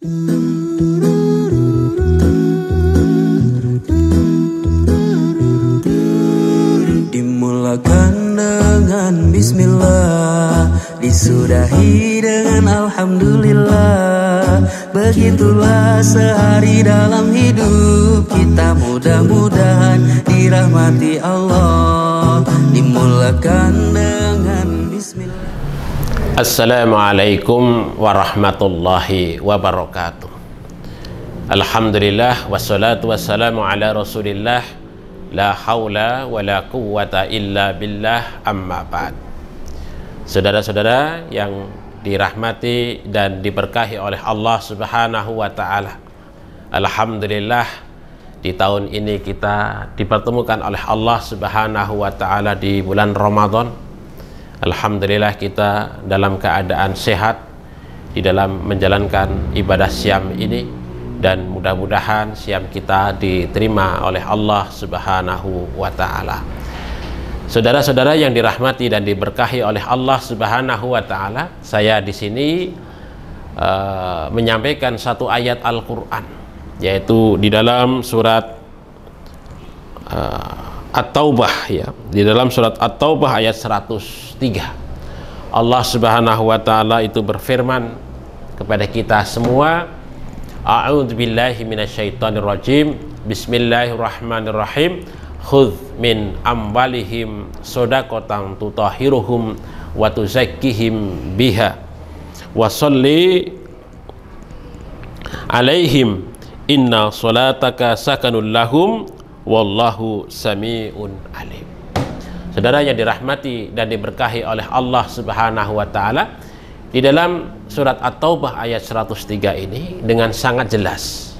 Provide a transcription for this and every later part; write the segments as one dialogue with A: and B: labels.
A: Dimulakan dengan bismillah, disudahi dengan alhamdulillah. Begitulah sehari dalam hidup kita, mudah-mudahan dirahmati Allah. Dimulakan dengan bismillah.
B: Assalamualaikum warahmatullahi wabarakatuh. Alhamdulillah wassalatu wassalamu ala rasulillah, la haula wa la quwwata illa billah, amma ba'd. Saudara-saudara yang dirahmati dan diberkahi oleh Allah Subhanahu wa ta'ala, alhamdulillah di tahun ini kita dipertemukan oleh Allah Subhanahu wa ta'ala di bulan Ramadan. Alhamdulillah kita dalam keadaan sehat di dalam menjalankan ibadah siam ini, dan mudah-mudahan siam kita diterima oleh Allah Subhanahu wa ta'ala. Saudara-saudara yang dirahmati dan diberkahi oleh Allah Subhanahu wa ta'ala, saya di sini menyampaikan satu ayat Al-Qur'an, yaitu di dalam surat At-Taubah, ya, di dalam surat At-Taubah ayat 103. Allah Subhanahu wa ta'ala itu berfirman kepada kita semua, a'udzubillahi minasyaitonirrajim, bismillahirrahmanirrahim, khudz min amwalihim shadaqatan tutahhiruhum wa tuzakkihim biha wa sholli alaihim inna sholataka sakanul lahum wallahu sami'un alim. Saudara yang dirahmati dan diberkahi oleh Allah Subhanahu wa ta'ala, di dalam surat At-Taubah ayat 103 ini dengan sangat jelas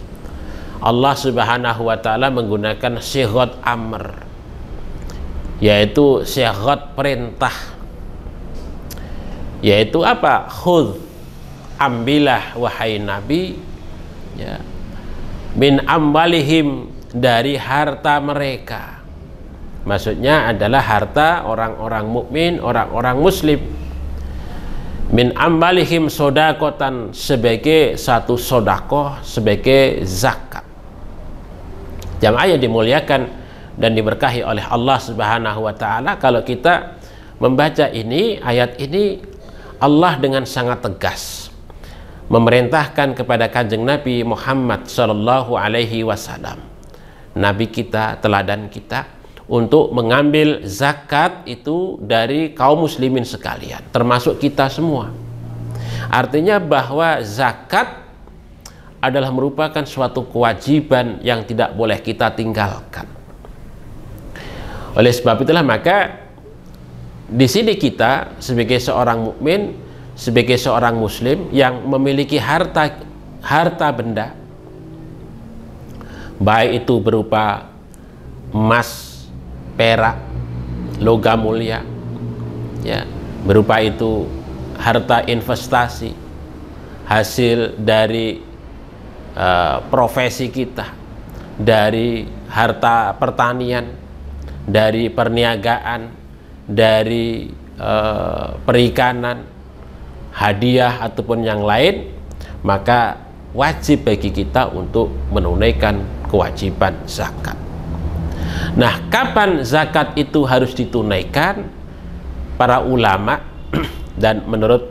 B: Allah Subhanahu wa ta'ala menggunakan sighat amr, yaitu sighat perintah, yaitu apa? Khudz, ambilah wahai Nabi, ya, min amwalihim, dari harta mereka. Maksudnya adalah harta orang-orang mukmin, orang-orang muslim. Min amwalihim sodakotan, sebagai satu sodakoh, sebagai zakat. Jamaah yang dimuliakan dan diberkahi oleh Allah Subhanahu wa ta'ala, kalau kita membaca ini, ayat ini, Allah dengan sangat tegas memerintahkan kepada Kanjeng Nabi Muhammad sallallahu alaihi wasallam, Nabi kita, teladan kita, untuk mengambil zakat itu dari kaum muslimin sekalian, termasuk kita semua. Artinya bahwa zakat adalah merupakan suatu kewajiban yang tidak boleh kita tinggalkan. Oleh sebab itulah maka di sini kita sebagai seorang mukmin, sebagai seorang muslim yang memiliki harta benda, baik itu berupa emas, perak, logam mulia, ya, berupa itu harta investasi, hasil dari profesi kita, dari harta pertanian, dari perniagaan, dari perikanan, hadiah ataupun yang lain, maka wajib bagi kita untuk menunaikan kewajiban zakat. Nah, kapan zakat itu harus ditunaikan? Para ulama dan menurut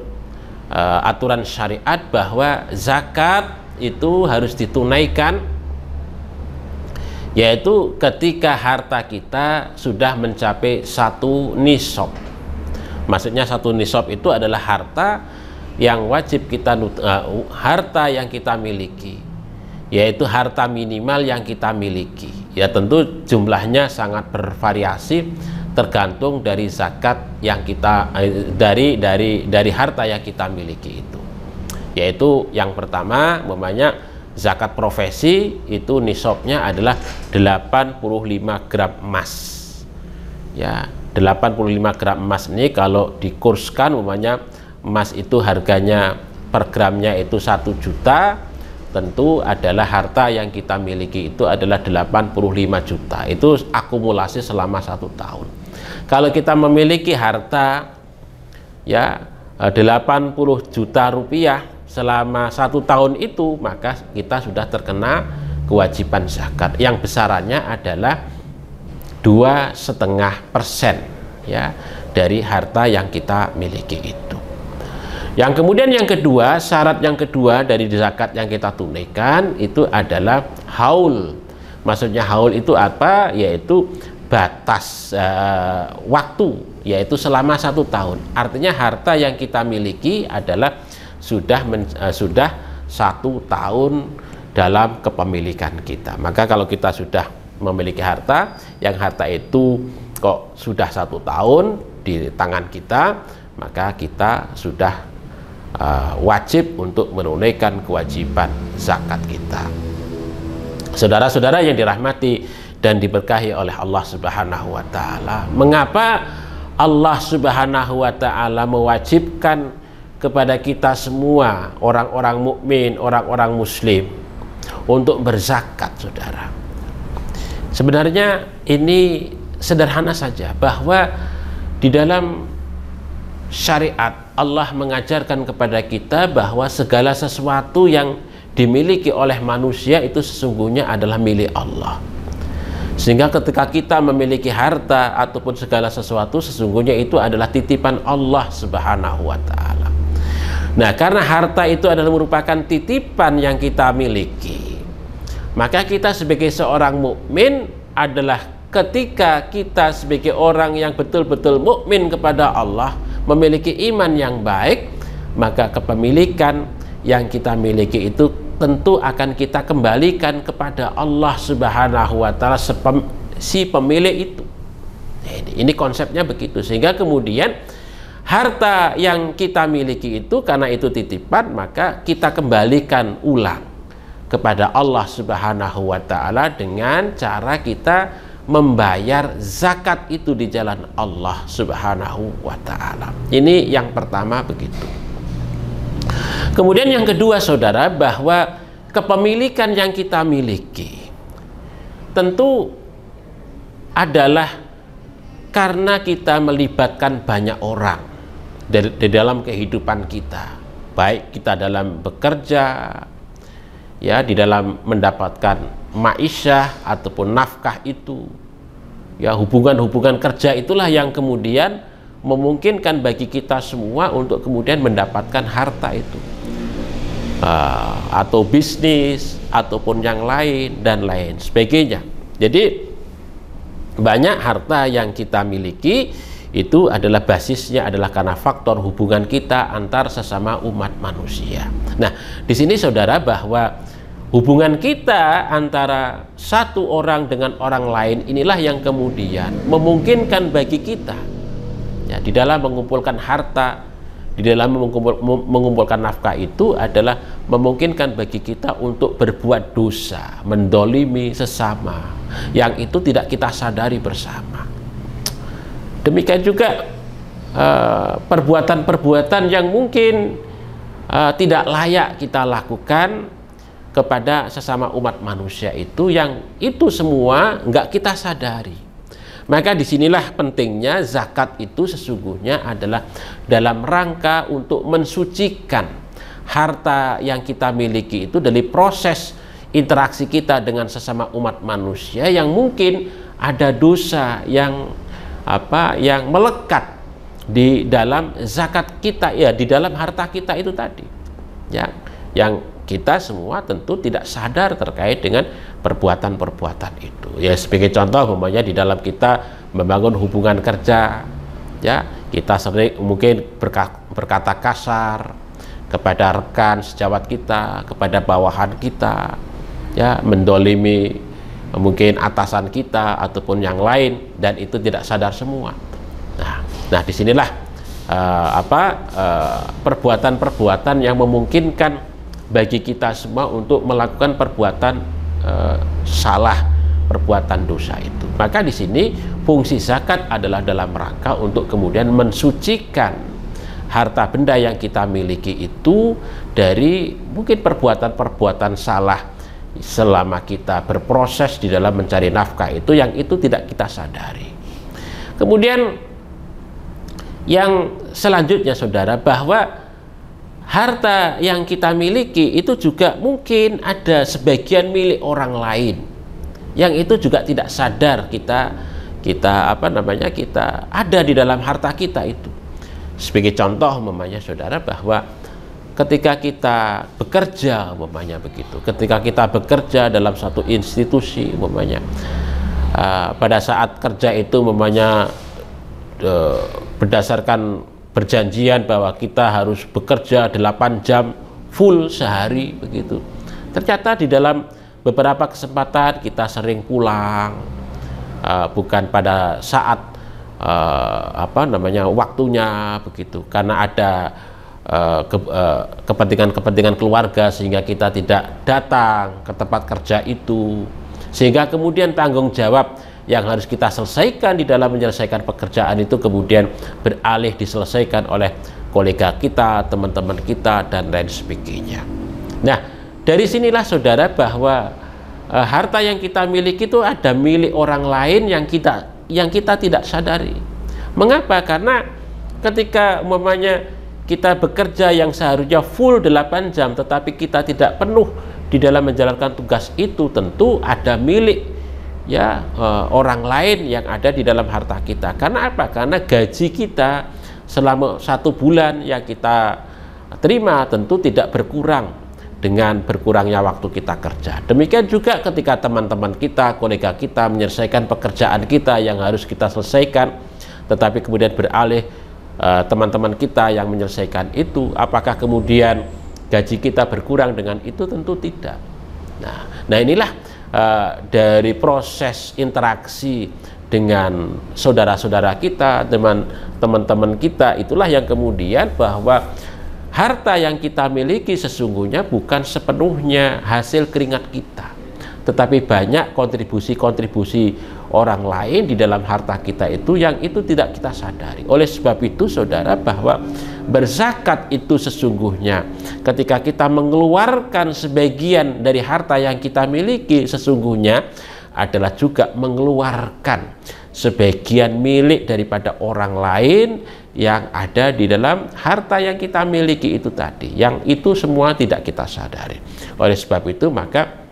B: aturan syariat bahwa zakat itu harus ditunaikan yaitu ketika harta kita sudah mencapai satu nisab. Maksudnya satu nisab itu adalah harta yang wajib kita harta yang kita miliki, yaitu harta minimal yang kita miliki. Ya, tentu jumlahnya sangat bervariasi tergantung dari zakat yang kita dari harta yang kita miliki itu. Yaitu yang pertama, umpamanya zakat profesi itu nisabnya adalah 85 gram emas. Ya, 85 gram emas ini kalau dikurskan, umpamanya emas itu harganya per gramnya itu 1 juta, tentu adalah harta yang kita miliki itu adalah 85 juta. Itu akumulasi selama 1 tahun. Kalau kita memiliki harta ya 80 juta rupiah selama 1 tahun itu, maka kita sudah terkena kewajiban zakat yang besarannya adalah 2,5% ya dari harta yang kita miliki itu. Yang kemudian yang kedua, syarat yang kedua dari zakat yang kita tunaikan itu adalah haul. Maksudnya haul itu apa? Yaitu batas waktu, yaitu selama 1 tahun. Artinya harta yang kita miliki adalah sudah 1 tahun dalam kepemilikan kita. Maka kalau kita sudah memiliki harta, yang harta itu kok sudah 1 tahun di tangan kita, maka kita sudah wajib untuk menunaikan kewajiban zakat kita. Saudara-saudara yang dirahmati dan diberkahi oleh Allah Subhanahu wa Ta'ala, mengapa Allah Subhanahu wa Ta'ala mewajibkan kepada kita semua, orang-orang mukmin, orang-orang muslim, untuk berzakat, saudara? Sebenarnya ini sederhana saja, bahwa di dalam syariat Allah mengajarkan kepada kita bahwa segala sesuatu yang dimiliki oleh manusia itu sesungguhnya adalah milik Allah. Sehingga ketika kita memiliki harta ataupun segala sesuatu, sesungguhnya itu adalah titipan Allah Subhanahu wa Ta'ala. Nah, karena harta itu adalah merupakan titipan yang kita miliki, maka kita sebagai seorang mukmin adalah ketika kita sebagai orang yang betul-betul mukmin kepada Allah, memiliki iman yang baik, maka kepemilikan yang kita miliki itu tentu akan kita kembalikan kepada Allah Subhanahu wa Ta'ala, si pemilik itu. Ini konsepnya begitu. Sehingga kemudian harta yang kita miliki itu, karena itu titipan, maka kita kembalikan ulang kepada Allah Subhanahu wa Ta'ala dengan cara kita membayar zakat itu di jalan Allah Subhanahu wa Ta'ala. Ini yang pertama begitu. Kemudian yang kedua, saudara, bahwa kepemilikan yang kita miliki tentu adalah karena kita melibatkan banyak orang di dalam kehidupan kita, baik kita dalam bekerja, ya, di dalam mendapatkan ma'isyah ataupun nafkah itu, ya, hubungan-hubungan kerja itulah yang kemudian memungkinkan bagi kita semua untuk kemudian mendapatkan harta itu, atau bisnis ataupun yang lain dan lain sebagainya. Jadi banyak harta yang kita miliki itu adalah basisnya adalah karena faktor hubungan kita antar sesama umat manusia. Nah, di sini saudara, bahwa hubungan kita antara satu orang dengan orang lain inilah yang kemudian memungkinkan bagi kita, ya, di dalam mengumpulkan harta, di dalam mengumpulkan nafkah itu adalah memungkinkan bagi kita untuk berbuat dosa, mendolimi sesama, yang itu tidak kita sadari bersama. Demikian juga perbuatan-perbuatan yang mungkin tidak layak kita lakukan kepada sesama umat manusia itu, yang itu semua nggak kita sadari. Maka disinilah pentingnya zakat itu sesungguhnya adalah dalam rangka untuk mensucikan harta yang kita miliki itu dari proses interaksi kita dengan sesama umat manusia yang mungkin ada dosa yang melekat di dalam zakat kita, ya, di dalam harta kita itu tadi, ya, yang kita semua tentu tidak sadar terkait dengan perbuatan-perbuatan itu. Ya, sebagai contoh, umpamanya di dalam kita membangun hubungan kerja, ya, kita sering mungkin berkata kasar kepada rekan sejawat kita, kepada bawahan kita, ya, mendolimi mungkin atasan kita ataupun yang lain, dan itu tidak sadar semua. Nah, disinilah perbuatan-perbuatan yang memungkinkan bagi kita semua untuk melakukan perbuatan salah, perbuatan dosa itu. Maka di sini fungsi zakat adalah dalam rangka untuk kemudian mensucikan harta benda yang kita miliki itu dari mungkin perbuatan-perbuatan salah selama kita berproses di dalam mencari nafkah itu, yang itu tidak kita sadari. Kemudian yang selanjutnya, saudara, bahwa harta yang kita miliki itu juga mungkin ada sebagian milik orang lain yang itu juga tidak sadar kita ada di dalam harta kita itu. Sebagai contoh umpamanya saudara, bahwa ketika kita bekerja umpamanya begitu, ketika kita bekerja dalam satu institusi umpamanya, pada saat kerja itu umpamanya berdasarkan perjanjian bahwa kita harus bekerja 8 jam full sehari begitu. Ternyata di dalam beberapa kesempatan kita sering pulang bukan pada saat waktunya begitu, karena ada kepentingan keluarga sehingga kita tidak datang ke tempat kerja itu, sehingga kemudian tanggung jawab yang harus kita selesaikan di dalam menyelesaikan pekerjaan itu kemudian beralih diselesaikan oleh kolega kita, teman-teman kita, dan lain sebagainya. Nah, dari sinilah saudara bahwa harta yang kita miliki itu ada milik orang lain yang kita tidak sadari. Mengapa? Karena ketika umpamanya kita bekerja yang seharusnya full 8 jam tetapi kita tidak penuh di dalam menjalankan tugas itu, tentu ada milik orang lain yang ada di dalam harta kita. Karena apa? Karena gaji kita selama 1 bulan yang kita terima tentu tidak berkurang dengan berkurangnya waktu kita kerja. Demikian juga ketika teman-teman kita, kolega kita menyelesaikan pekerjaan kita yang harus kita selesaikan, tetapi kemudian beralih teman-teman kita yang menyelesaikan itu, apakah kemudian gaji kita berkurang dengan itu? Tentu tidak. Nah inilah dari proses interaksi dengan saudara-saudara kita, dengan teman-teman kita, itulah yang kemudian bahwa harta yang kita miliki sesungguhnya bukan sepenuhnya hasil keringat kita, tetapi banyak kontribusi-kontribusi orang lain di dalam harta kita itu yang itu tidak kita sadari. Oleh sebab itu saudara, bahwa berzakat itu sesungguhnya ketika kita mengeluarkan sebagian dari harta yang kita miliki sesungguhnya adalah juga mengeluarkan sebagian milik daripada orang lain yang ada di dalam harta yang kita miliki itu tadi, yang itu semua tidak kita sadari. Oleh sebab itu maka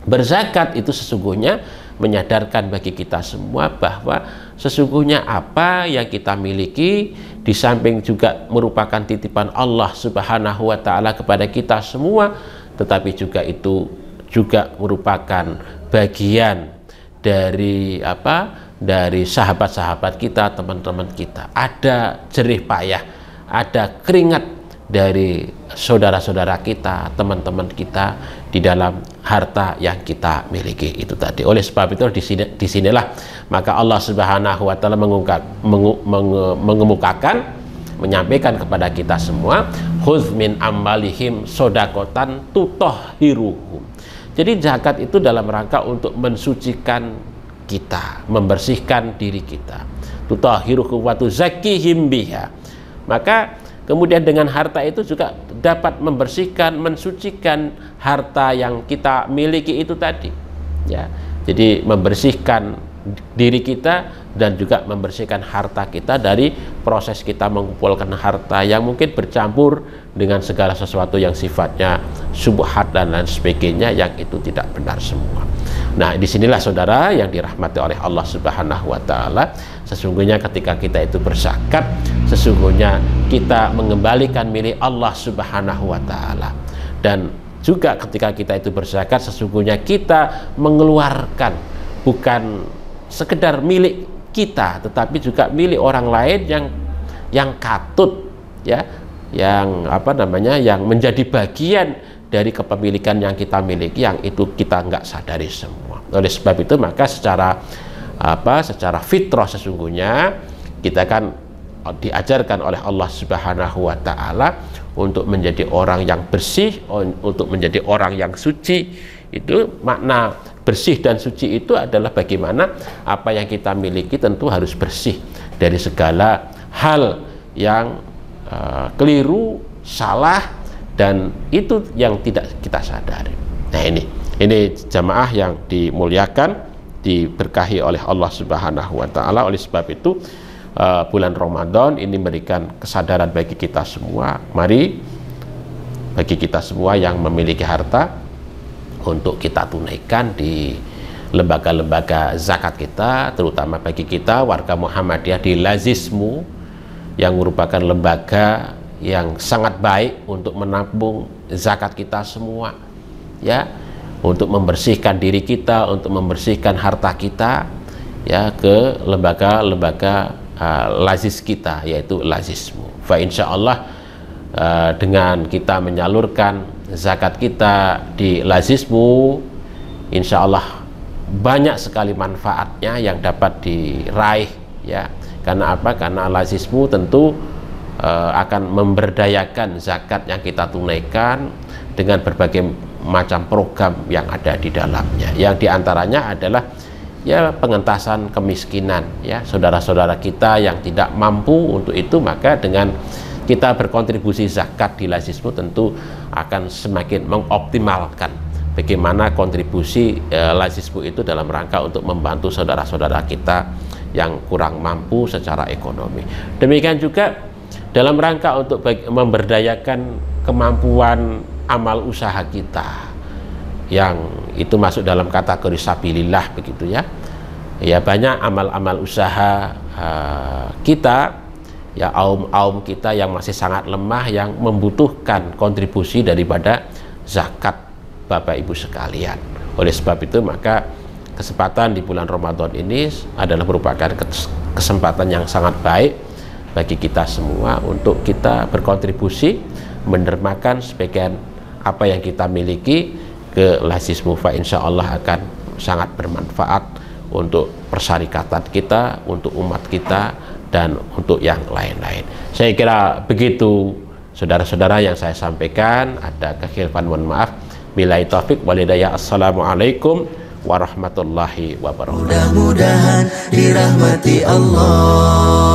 B: berzakat itu sesungguhnya menyadarkan bagi kita semua bahwa sesungguhnya apa yang kita miliki di samping juga merupakan titipan Allah Subhanahu wa Ta'ala kepada kita semua, tetapi juga itu juga merupakan bagian dari dari sahabat-sahabat kita, teman-teman kita. Ada jerih payah, ada keringat dari saudara-saudara kita, teman-teman kita di dalam harta yang kita miliki itu tadi. Oleh sebab itu disinilah maka Allah Subhanahu wa Ta'ala menyampaikan kepada kita semua, khudz min amwalihim shadaqatan tutahhiruhum. Jadi zakat itu dalam rangka untuk mensucikan kita, membersihkan diri kita. Tutahhiruhum wa tuzakkihim biha. Maka kemudian dengan harta itu juga dapat membersihkan, mensucikan harta yang kita miliki itu tadi. Ya. Jadi membersihkan diri kita dan juga membersihkan harta kita dari proses kita mengumpulkan harta yang mungkin bercampur dengan segala sesuatu yang sifatnya subhat dan lain sebagainya yang itu tidak benar semua. Nah, disinilah saudara yang dirahmati oleh Allah Subhanahu wa Ta'ala, sesungguhnya ketika kita itu berzakat, sesungguhnya kita mengembalikan milik Allah Subhanahu wa Ta'ala. Dan juga ketika kita itu berzakat, sesungguhnya kita mengeluarkan bukan sekedar milik kita, tetapi juga milik orang lain yang katut, ya, yang yang menjadi bagian dari kepemilikan yang kita miliki, yang itu kita nggak sadari semua. Oleh sebab itu maka secara fitrah sesungguhnya kita kan diajarkan oleh Allah Subhanahu wa Ta'ala untuk menjadi orang yang bersih, untuk menjadi orang yang suci. Itu makna bersih dan suci itu adalah bagaimana apa yang kita miliki tentu harus bersih dari segala hal yang keliru, salah, dan itu yang tidak kita sadari. Nah, ini jamaah yang dimuliakan, diberkahi oleh Allah Subhanahu wa Ta'ala. Oleh sebab itu bulan Ramadan ini memberikan kesadaran bagi kita semua. Mari bagi kita semua yang memiliki harta untuk kita tunaikan di lembaga-lembaga zakat kita, terutama bagi kita warga Muhammadiyah di Lazismu yang merupakan lembaga yang sangat baik untuk menampung zakat kita semua, ya, untuk membersihkan diri kita, untuk membersihkan harta kita, ya, ke lembaga-lembaga lazis kita, yaitu Lazismu. Fa insyaallah dengan kita menyalurkan zakat kita di Lazismu, insyaallah banyak sekali manfaatnya yang dapat diraih, ya. Karena apa? Karena Lazismu tentu akan memberdayakan zakat yang kita tunaikan dengan berbagai macam program yang ada di dalamnya, yang diantaranya adalah ya pengentasan kemiskinan, ya, saudara-saudara kita yang tidak mampu untuk itu, maka dengan kita berkontribusi zakat di Lazismu tentu akan semakin mengoptimalkan bagaimana kontribusi Lazismu itu dalam rangka untuk membantu saudara-saudara kita yang kurang mampu secara ekonomi. Demikian juga dalam rangka untuk memberdayakan kemampuan amal usaha kita, yang itu masuk dalam kategori sabilillah, begitu ya. Ya, banyak amal-amal usaha kita, ya, aum kita yang masih sangat lemah, yang membutuhkan kontribusi daripada zakat Bapak Ibu sekalian. Oleh sebab itu maka kesempatan di bulan Ramadan ini adalah merupakan kesempatan yang sangat baik bagi kita semua untuk kita berkontribusi mendermakan sebagian apa yang kita miliki ke Lazismu. Fa insyaallah akan sangat bermanfaat untuk persyarikatan kita, untuk umat kita, dan untuk yang lain-lain. Saya kira begitu saudara-saudara yang saya sampaikan. Ada kekhilafan, mohon maaf. Billahi taufik walhidayah. Assalamualaikum warahmatullahi wabarakatuh.
A: Mudah-mudahan dirahmati Allah.